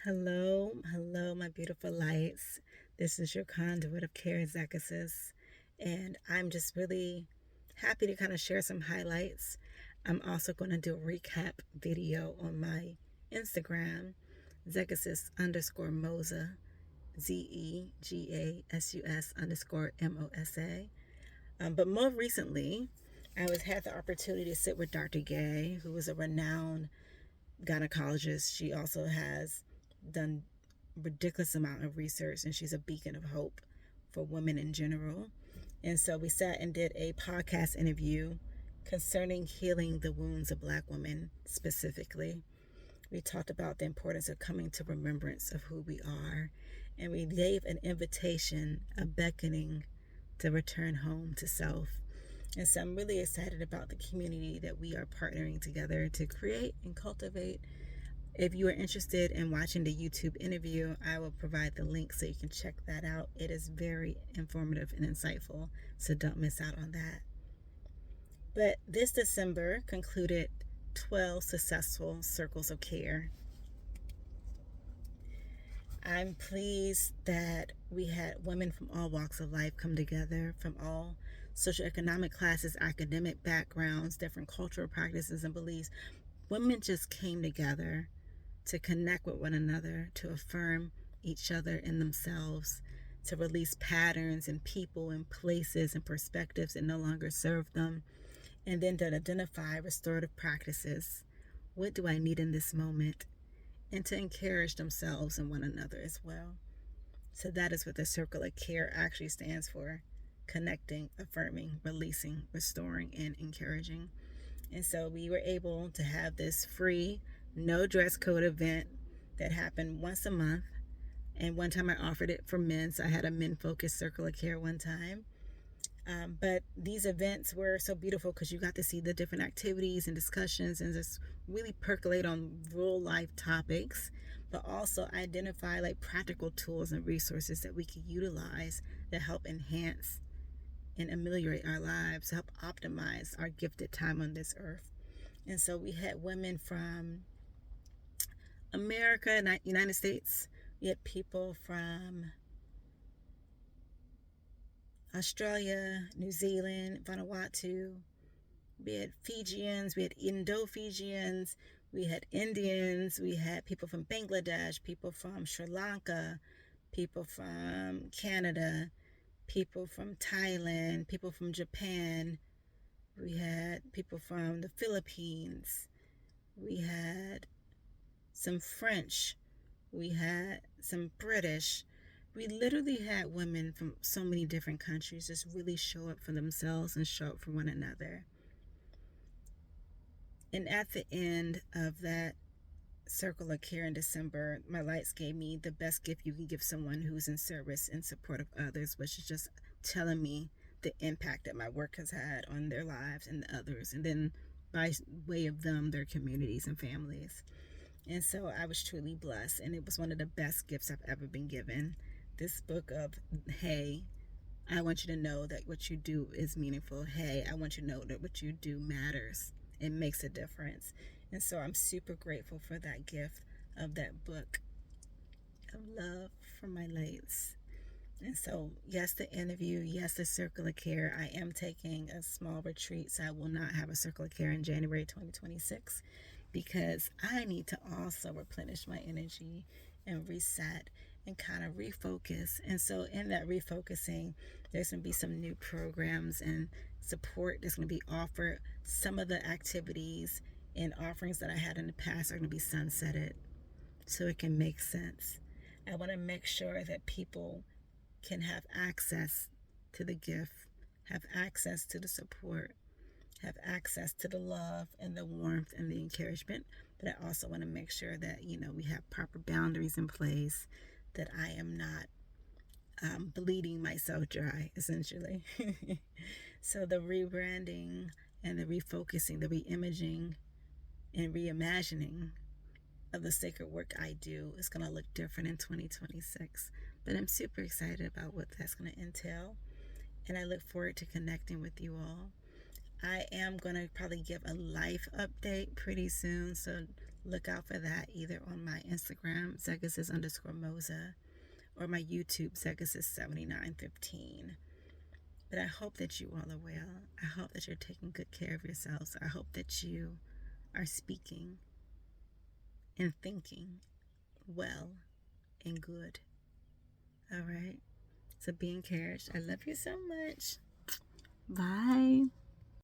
Hello, my beautiful lights. This is your conduit of care, Zekisis, and I'm just really happy to kind of share some highlights. I'm also going to do a recap video on my Instagram, Zekisis underscore Mosa, Zegasus underscore Mosa. But more recently, I had the opportunity to sit with Dr. Gay, who is a renowned gynecologist. She also has done ridiculous amount of research, and she's a beacon of hope for women in general. And so we sat and did a podcast interview concerning healing the wounds of Black women specifically. We talked about the importance of coming to remembrance of who we are, and we gave an invitation, a beckoning to return home to self. And so I'm really excited about the community that we are partnering together to create and cultivate. If you are interested in watching the YouTube interview, I will provide the link so you can check that out. It is very informative and insightful, so don't miss out on that. But this December concluded 12 successful circles of care. I'm pleased that we had women from all walks of life come together, from all socioeconomic classes, academic backgrounds, different cultural practices and beliefs. Women just came together to connect with one another, to affirm each other in themselves, to release patterns and people and places and perspectives that no longer serve them, and then to identify restorative practices. What do I need in this moment? And to encourage themselves and one another as well. So that is what the Circle of Care actually stands for: connecting, affirming, releasing, restoring, and encouraging. And so we were able to have this free, no dress code event that happened once a month. And one time I offered it for men, so I had a men focused Circle of Care one time. But these events were so beautiful because you got to see the different activities and discussions and just really percolate on real life topics, but also identify like practical tools and resources that we can utilize that help enhance and ameliorate our lives, help optimize our gifted time on this earth. And so we had women from America, United States. We had people from Australia, New Zealand, Vanuatu. We had Fijians, we had Indo-Fijians, we had Indians, we had people from Bangladesh, people from Sri Lanka, people from Canada, people from Thailand, people from Japan. We had people from the Philippines. We had some French. We had some British. We literally had women from so many different countries just really show up for themselves and show up for one another. And at the end of that Circle of Care in December, my lights gave me the best gift you can give someone who's in service and support of others, which is just telling me the impact that my work has had on their lives and the others, and then by way of them, their communities and families. And so I was truly blessed, and it was one of the best gifts I've ever been given. This book of, hey, I want you to know that what you do is meaningful. Hey, I want you to know that what you do matters. It makes a difference. And so I'm super grateful for that gift of that book of love from my lights. And so, yes, the interview, yes, the Circle of Care. I am taking a small retreat, so I will not have a Circle of Care in January 2026 because I need to also replenish my energy and reset and kind of refocus. And so, in that refocusing, there's going to be some new programs and support that's going to be offered. Some of the activities and offerings that I had in the past are going to be sunsetted so it can make sense. I want to make sure that people can have access to the gift, have access to the support, have access to the love and the warmth and the encouragement. But I also want to make sure that, we have proper boundaries in place, that I am not bleeding myself dry, essentially. So the rebranding and the refocusing, the reimaging and reimagining of the sacred work I do is going to look different in 2026. But I'm super excited about what that's going to entail. And I look forward to connecting with you all. I am going to probably give a life update pretty soon. So look out for that either on my Instagram, Zegasis_Moza, or my YouTube, Zegasis7915. But I hope that you all are well. I hope that you're taking good care of yourselves. I hope that you are speaking and thinking well and good. All right. So be encouraged. I love you so much. Bye.